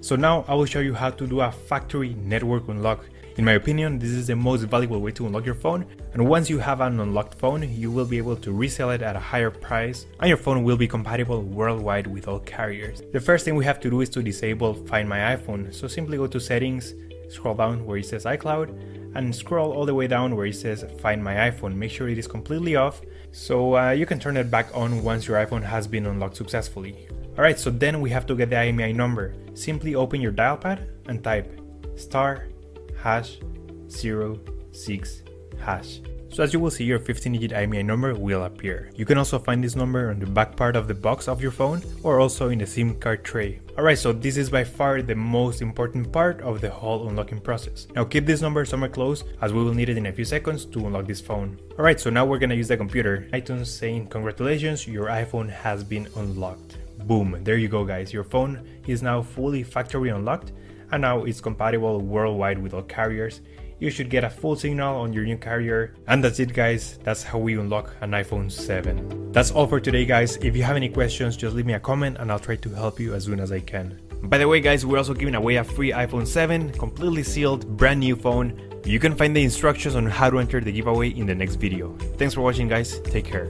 So now I will show you how to do a factory network unlock. In my opinion, this is the most valuable way to unlock your phone, and once you have an unlocked phone, you will be able to resell it at a higher price, and your phone will be compatible worldwide with all carriers. The first thing we have to do is to disable Find My iPhone, so simply go to Settings, scroll down where it says iCloud, and scroll all the way down where it says Find My iPhone. Make sure it is completely off, so you can turn it back on once your iPhone has been unlocked successfully. Alright, so then we have to get the IMEI number. Simply open your dial pad and type *#06#. So as you will see, your 15-digit IMEI number will appear. You can also find this number on the back part of the box of your phone or also in the SIM card tray. Alright, so this is by far the most important part of the whole unlocking process. Now keep this number somewhere close as we will need it in a few seconds to unlock this phone. Alright, so now we're gonna use the computer. iTunes saying congratulations, your iPhone has been unlocked. Boom, there you go guys, your phone is now fully factory unlocked and now it's compatible worldwide with all carriers. You should get a full signal on your new carrier. And that's it guys, that's how we unlock an iPhone 7. That's all for today guys. If you have any questions, just leave me a comment and I'll try to help you as soon as I can. By the way guys, we're also giving away a free iPhone 7, completely sealed, brand new phone. You can find the instructions on how to enter the giveaway in the next video. Thanks for watching guys, take care.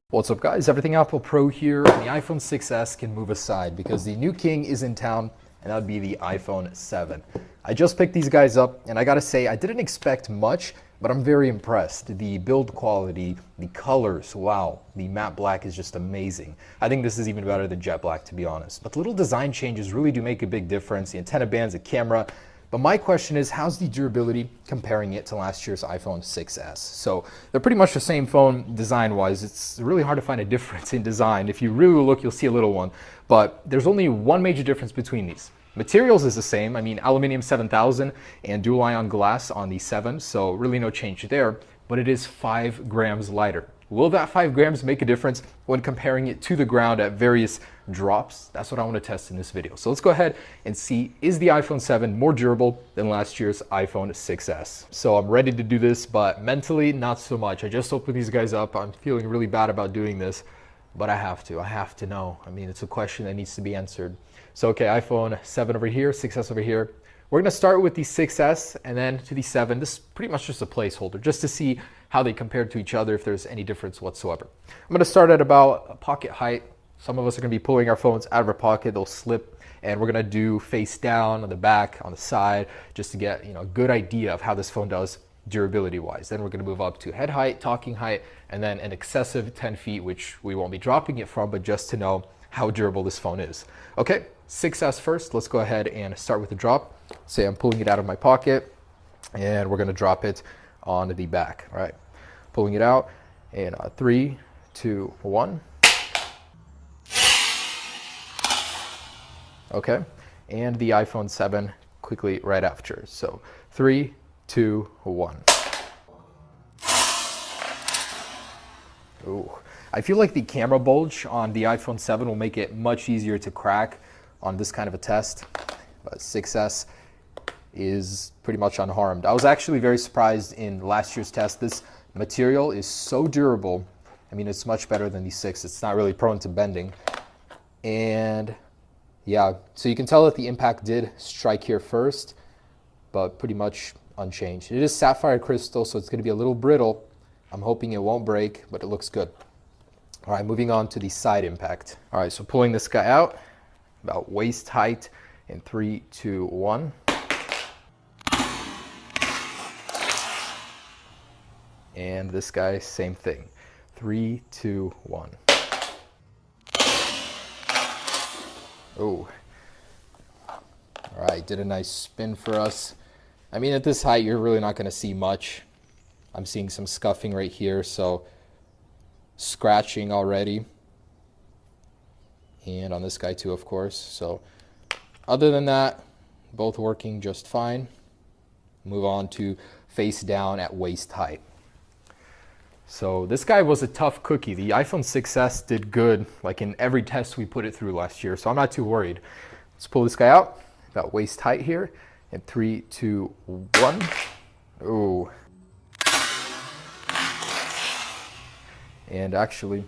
What's up guys, Everything Apple Pro here, and the iPhone 6s can move aside because the new king is in town, and that would be the iPhone 7. I just picked these guys up, and I gotta say, I didn't expect much, but I'm very impressed. The build quality, the colors, wow, the matte black is just amazing. I think this is even better than jet black, to be honest. But the little design changes really do make a big difference. The antenna bands, the camera. But my question is, how's the durability comparing it to last year's iPhone 6s? So they're pretty much the same phone design-wise. It's really hard to find a difference in design. If you really look, you'll see a little one. But there's only one major difference between these. Materials is the same. I mean, aluminum 7000 and dual ion glass on the 7, so really no change there. But it is 5 grams lighter. Will that 5 grams make a difference when comparing it to the ground at various drops? That's what I want to test in this video. So let's go ahead and see, is the iPhone 7 more durable than last year's iPhone 6s? So I'm ready to do this, but mentally, not so much. I just opened these guys up. I'm feeling really bad about doing this, but I have to know. I mean, it's a question that needs to be answered. So, okay, iPhone 7 over here, 6s over here. We're going to start with the 6s and then to the 7. This is pretty much just a placeholder, just to see how they compare to each other, if there's any difference whatsoever. I'm going to start at about pocket height. Some of us are going to be pulling our phones out of our pocket. They'll slip, and we're going to do face down, on the back, on the side, just to get a good idea of how this phone does durability-wise. Then we're going to move up to head height, talking height, and then an excessive 10 feet, which we won't be dropping it from, but just to know how durable this phone is. Okay, 6s first. Let's go ahead and start with the drop. Say I'm pulling it out of my pocket, and we're going to drop it on the back. All right, pulling it out, and 3, 2, 1. Okay, and the iPhone 7 quickly right after. So 3, 2, 1. Ooh, I feel like the camera bulge on the iPhone 7 will make it much easier to crack on this kind of a test. But 6s is pretty much unharmed. I was actually very surprised in last year's test. This material is so durable. I mean, it's much better than the 6. It's not really prone to bending. And yeah, so you can tell that the impact did strike here first, but pretty much unchanged. It is sapphire crystal, so it's going to be a little brittle. I'm hoping it won't break, but it looks good. All right, moving on to the side impact. All right, so pulling this guy out, about waist height, in 3, 2, 1. And this guy, same thing. 3, 2, 1. Oh. All right, did a nice spin for us. I mean, at this height, you're really not going to see much. I'm seeing some scuffing right here, so scratching already. And on this guy too, of course. So other than that, both working just fine. Move on to face down at waist height. So this guy was a tough cookie. The iPhone 6s did good, like in every test we put it through last year, so I'm not too worried. Let's pull this guy out, about waist height here, in 3, 2, 1. Ooh. And actually,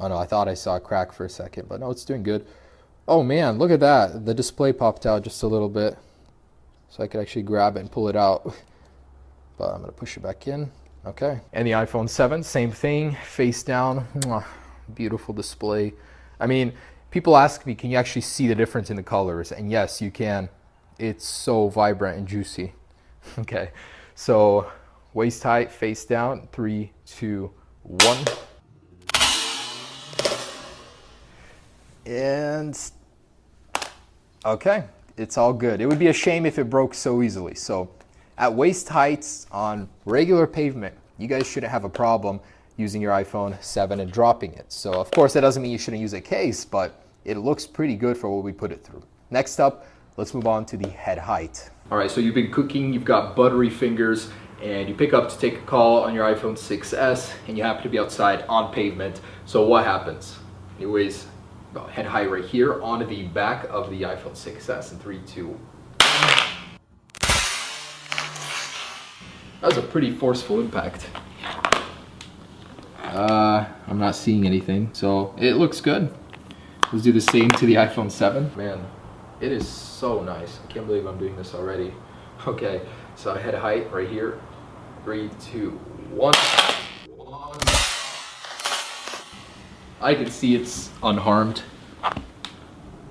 Oh no, I thought I saw a crack for a second, but no, it's doing good. Oh man, look at that. The display popped out just a little bit. So I could actually grab it and pull it out. But I'm gonna push it back in. Okay. And the iPhone 7, same thing, face down. Mwah, beautiful display. I mean, people ask me, can you actually see the difference in the colors? And yes, you can. It's so vibrant and juicy. Okay, so waist height, face down, 3, 2, 1. And okay, it's all good. It would be a shame if it broke so easily. So at waist heights on regular pavement, you guys shouldn't have a problem using your iPhone 7 and dropping it. So of course that doesn't mean you shouldn't use a case, but it looks pretty good for what we put it through. Next up, let's move on to the head height. All right, so you've been cooking, you've got buttery fingers, and you pick up to take a call on your iPhone 6S, and you happen to be outside on pavement. So what happens? Anyways, head height right here onto the back of the iPhone 6S in 3, 2. That was a pretty forceful impact. I'm not seeing anything, so it looks good. Let's do the same to the iPhone 7. Man, it is so nice. I can't believe I'm doing this already. Okay, so head height right here. 3, 2, 1. I can see it's unharmed.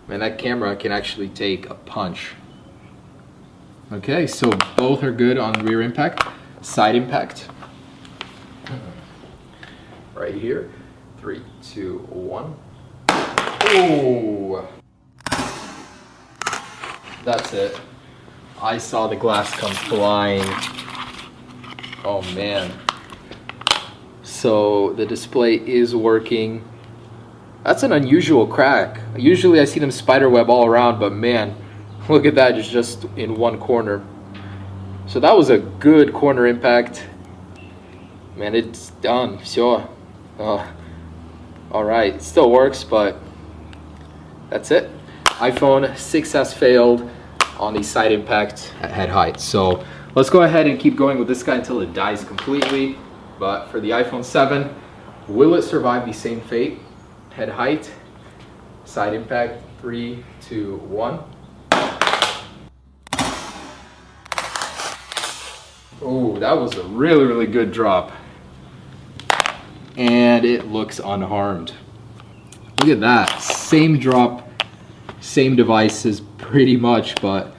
Man, that camera can actually take a punch. Okay, so both are good on rear impact. Side impact. Right here. 3, 2, 1. Oh! That's it. I saw the glass come flying. Oh man. So the display is working. That's an unusual crack. Usually I see them spiderweb all around, but man, look at that, it's just in one corner. So that was a good corner impact. Man, it's done. Sure. Alright, it still works, but that's it. iPhone 6S failed on the side impact at head height. So let's go ahead and keep going with this guy until it dies completely. But for the iPhone 7, will it survive the same fate? Head height, side impact, 3, 2, 1. Oh, that was a really, really good drop. And it looks unharmed. Look at that, same drop, same devices pretty much, but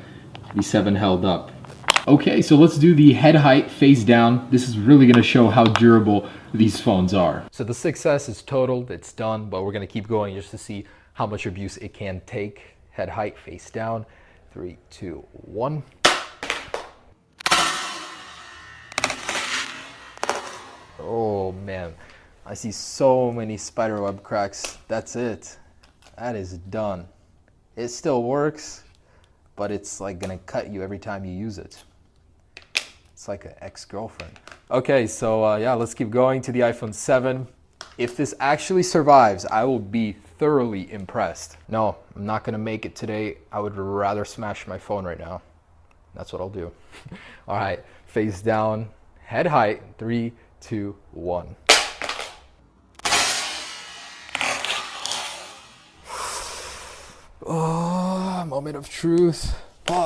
the 7 held up. Okay, so let's do the head height face down. This is really gonna show how durable these phones are. So the 6S is totaled, it's done, but we're gonna keep going just to see how much abuse it can take. Head height, face down, 3, 2, 1. Oh man, I see so many spiderweb cracks. That's it. That is done. It still works, but it's like gonna cut you every time you use it. It's like an ex-girlfriend. Okay, so yeah, let's keep going to the iPhone 7. If this actually survives, I will be thoroughly impressed. No, I'm not gonna make it today. I would rather smash my phone right now. That's what I'll do. All right, face down, head height, 3, 2, 1. Oh, moment of truth. Oh,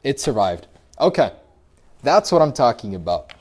it survived. Okay, that's what I'm talking about.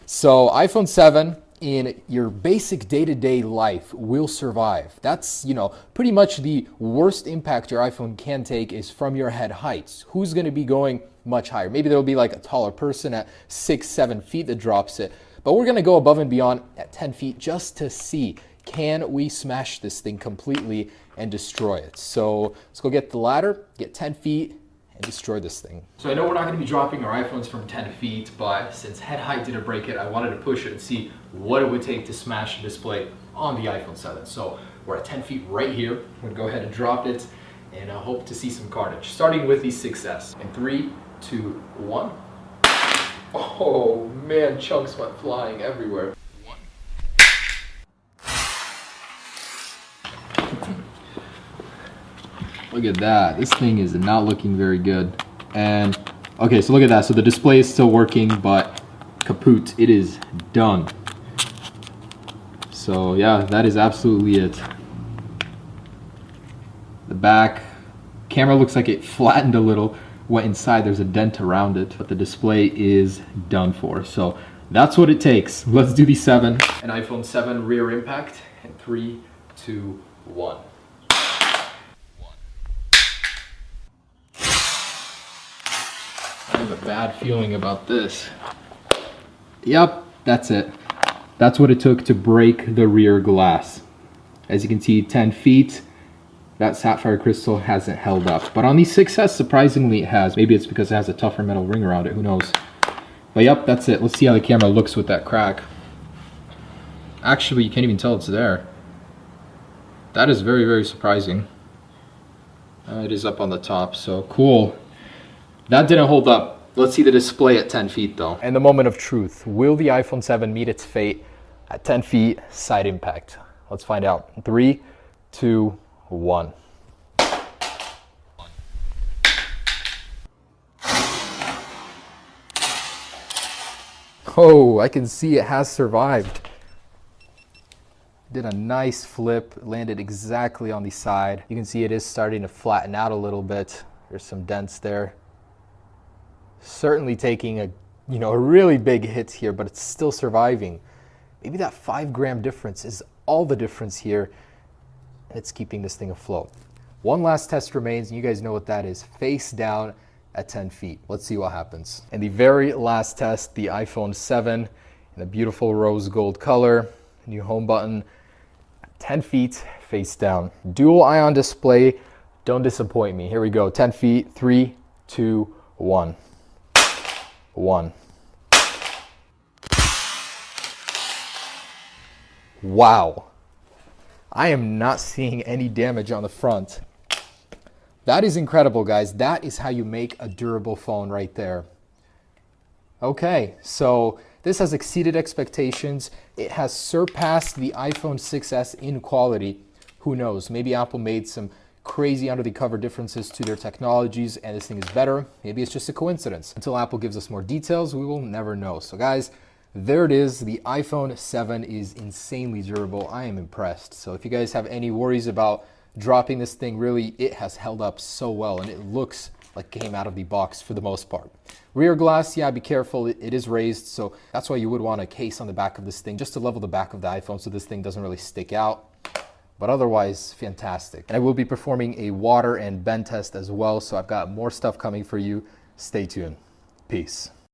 So iPhone 7 in your basic day-to-day life will survive. That's, pretty much the worst impact your iPhone can take is from your head heights. Who's gonna be going much higher? Maybe there'll be like a taller person at 6, 7 feet that drops it. But we're gonna go above and beyond at 10 feet just to see, can we smash this thing completely and destroy it? So let's go get the ladder, get 10 feet, and destroy this thing. So I know we're not gonna be dropping our iPhones from 10 feet, but since head height didn't break it, I wanted to push it and see what it would take to smash the display on the iPhone 7. So we're at 10 feet right here. I'm gonna go ahead and drop it, and I hope to see some carnage. Starting with the 6S. In 3, 2, 1. Oh man, chunks went flying everywhere. Look at that, this thing is not looking very good. And okay, so look at that, so the display is still working, but kaput, it is done. So yeah, that is absolutely it. The back camera looks like it flattened a little, went inside, there's a dent around it, but the display is done for. So that's what it takes. Let's do the 7. An iPhone 7 rear impact in 3, 2, 1. I have a bad feeling about this. Yep, that's it. That's what it took to break the rear glass. As you can see, 10 feet. That sapphire crystal hasn't held up. But on the 6S, surprisingly, it has. Maybe it's because it has a tougher metal ring around it. Who knows? But yep, that's it. Let's see how the camera looks with that crack. Actually, you can't even tell it's there. That is very, very surprising. It is up on the top, so cool. That didn't hold up. Let's see the display at 10 feet though. And the moment of truth. Will the iPhone 7 meet its fate at 10 feet side impact? Let's find out. 3, 2, 1. Oh, I can see it has survived. Did a nice flip, landed exactly on the side. You can see it is starting to flatten out a little bit. There's some dents there. Certainly taking a really big hit here, but it's still surviving. Maybe that 5-gram difference is all the difference here, and it's keeping this thing afloat. One last test remains, and you guys know what that is. Face down at 10 feet. Let's see what happens. And the very last test, the iPhone 7 in a beautiful rose gold color. New home button, 10 feet, face down. Dual ion display, don't disappoint me. Here we go, 10 feet, 3, 2, 1. 1. Wow. I am not seeing any damage on the front. That is incredible, guys. That is how you make a durable phone right there. Okay, so this has exceeded expectations. It has surpassed the iPhone 6S in quality. Who knows? Maybe Apple made some crazy under the cover differences to their technologies and this thing is better. Maybe it's just a coincidence. Until Apple gives us more details, we will never know. So guys, there it is. The iPhone 7 is insanely durable. I am impressed. So if you guys have any worries about dropping this thing, really, it has held up so well and it looks like it came out of the box for the most part. Rear glass, yeah, be careful. It is raised, so that's why you would want a case on the back of this thing just to level the back of the iPhone so this thing doesn't really stick out. But otherwise, fantastic. And I will be performing a water and bend test as well, so I've got more stuff coming for you. Stay tuned. Peace.